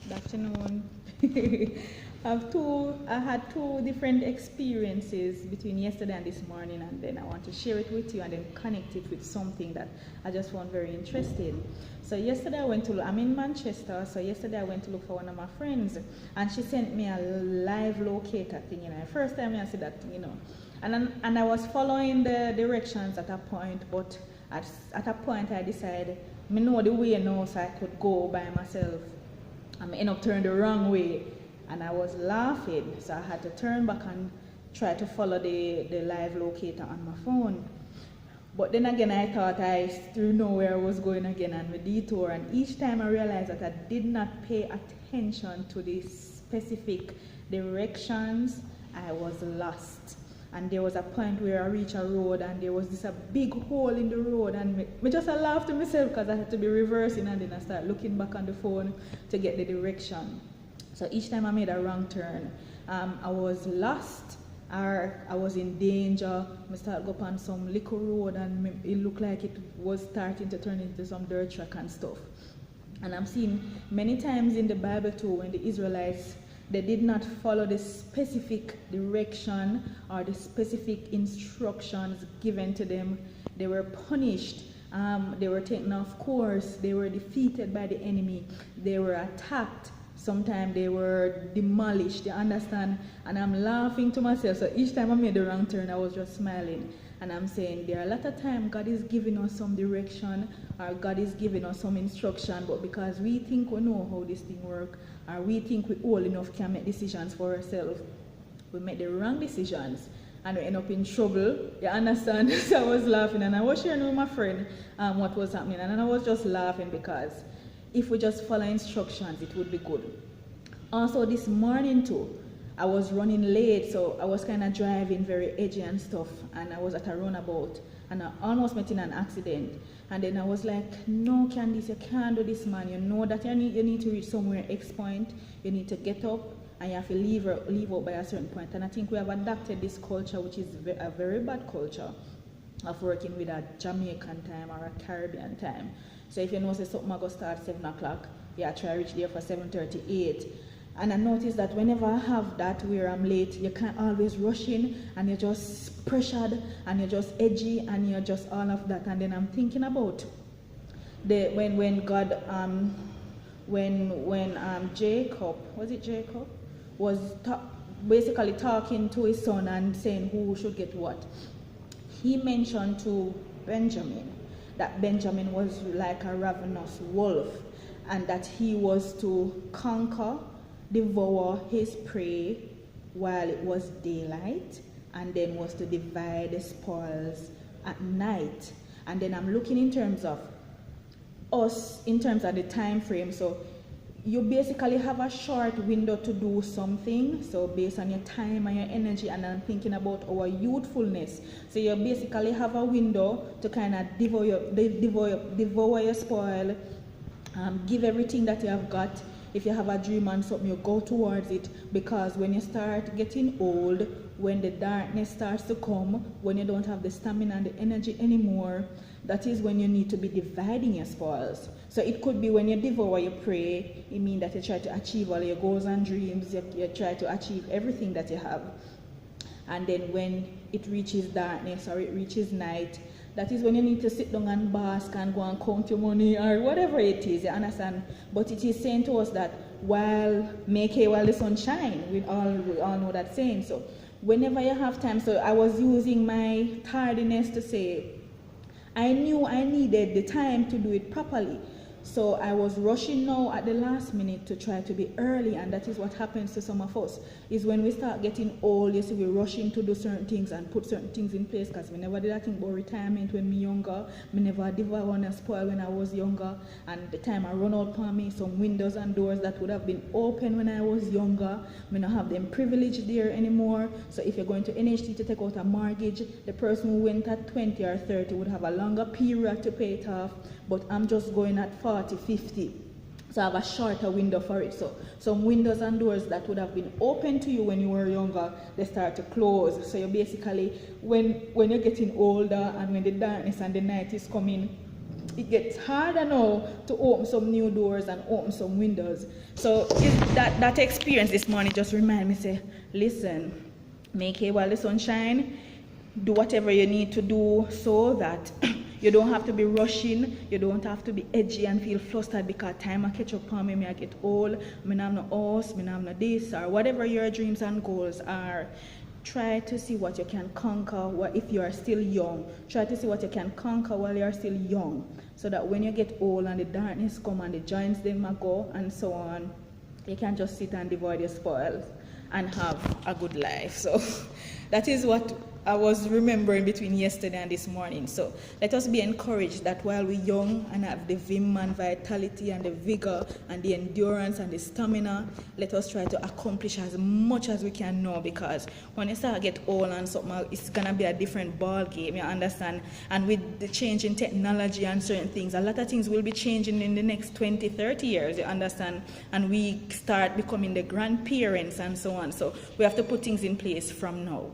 Good afternoon. I had two different experiences between yesterday and this morning, and then I want to share it with you and then connect it with something that I just found very interesting. So yesterday I'm in Manchester, so yesterday I went to look for one of my friends, and she sent me a live locator thing, First time I see that thing, And I was following the directions at a point, but at a point I decided, I know the way now, so I could go by myself. I end up turning the wrong way, and I was laughing, so I had to turn back and try to follow the live locator on my phone. But then again, I thought I still know where I was going again and the detour, and each time I realized that I did not pay attention to the specific directions, I was lost. And there was a point where I reached a road and there was this a big hole in the road, and me just laughed to myself because I had to be reversing, and then I started looking back on the phone to get the direction. So each time I made a wrong turn, I was lost or I was in danger. I started go on some little road and it looked like it was starting to turn into some dirt track and stuff. And I'm seeing many times in the Bible too when the Israelites, they did not follow the specific direction or the specific instructions given to them. They were punished. They were taken off course. They were defeated by the enemy. They were attacked. Sometimes they were demolished. You understand? And I'm laughing to myself. So each time I made the wrong turn, I was just smiling. And I'm saying there are a lot of times God is giving us some direction or God is giving us some instruction, but because we think we know how this thing works, or we think we old enough can make decisions for ourselves, we make the wrong decisions and we end up in trouble. You understand? So I was laughing and I was sharing with my friend what was happening, and I was just laughing because if we just follow instructions, it would be good. Also this morning too, I was running late, so I was kind of driving very edgy and stuff, and I was at a runabout, and I almost met in an accident. And then I was like, no, Candice, you can't do this, man. You know that you need to reach somewhere X point, you need to get up, and you have to leave out by a certain point. And I think we have adapted this culture, which is a very bad culture, of working with a Jamaican time or a Caribbean time. So if you know say something going to start 7 o'clock, you try to reach there for 7:38. And I noticed that whenever I have that where I'm late, you can't always rush in and you're just pressured and you're just edgy and you're just all of that. And then I'm thinking about when God, when Jacob, was it Jacob? Was basically talking to his son and saying who should get what. He mentioned to Benjamin that Benjamin was like a ravenous wolf and that he was to conquer, devour his prey while it was daylight, and then was to divide the spoils at night. And then I'm looking in terms of us, in terms of the time frame. So you basically have a short window to do something, so based on your time and your energy, and I'm thinking about our youthfulness. So you basically have a window to kind of devour your spoil, give everything that you have got. If you have a dream and something, you go towards it, because when you start getting old, when the darkness starts to come, when you don't have the stamina and the energy anymore, that is when you need to be dividing your spoils. So it could be when you devour your prey, it means that you try to achieve all your goals and dreams, you try to achieve everything that you have. And then when it reaches darkness or it reaches night, that is when you need to sit down and bask and go and count your money or whatever it is, you understand? But it is saying to us that while the sun shines, we all know that saying. So whenever you have time, so I was using my tardiness to say, I knew I needed the time to do it properly. So I was rushing now at the last minute to try to be early, and that is what happens to some of us. Is when we start getting old, you see, we're rushing to do certain things and put certain things in place, because we never did that thing about retirement when me younger. Me never devour and spoil when I was younger, and the time I run out upon me, some windows and doors that would have been open when I was younger, me not have them privilege there anymore. So if you're going to NHT to take out a mortgage, the person who went at 20 or 30 would have a longer period to pay it off, but I'm just going at 40, 50. So I have a shorter window for it. So some windows and doors that would have been open to you when you were younger, they start to close. So you basically, when you're getting older and when the darkness and the night is coming, it gets harder now to open some new doors and open some windows. So that experience this morning just reminded me, say, listen, make hay while the sun shine, do whatever you need to do so that you don't have to be rushing, you don't have to be edgy and feel flustered because time I catch up on me, I get old, I have no house, I have no this, or whatever your dreams and goals are. Try to see what you can conquer if you are still young. Try to see what you can conquer while you are still young, so that when you get old and the darkness come and the giants them go and so on, you can just sit and devour your spoils and have a good life. So that is what I was remembering between yesterday and this morning. So let us be encouraged that while we're young and have the vim and vitality and the vigor and the endurance and the stamina, let us try to accomplish as much as we can now, because when you start to get old and something, it's going to be a different ball game, you understand? And with the change in technology and certain things, a lot of things will be changing in the next 20, 30 years, you understand? And we start becoming the grandparents and so on. So we have to put things in place from now.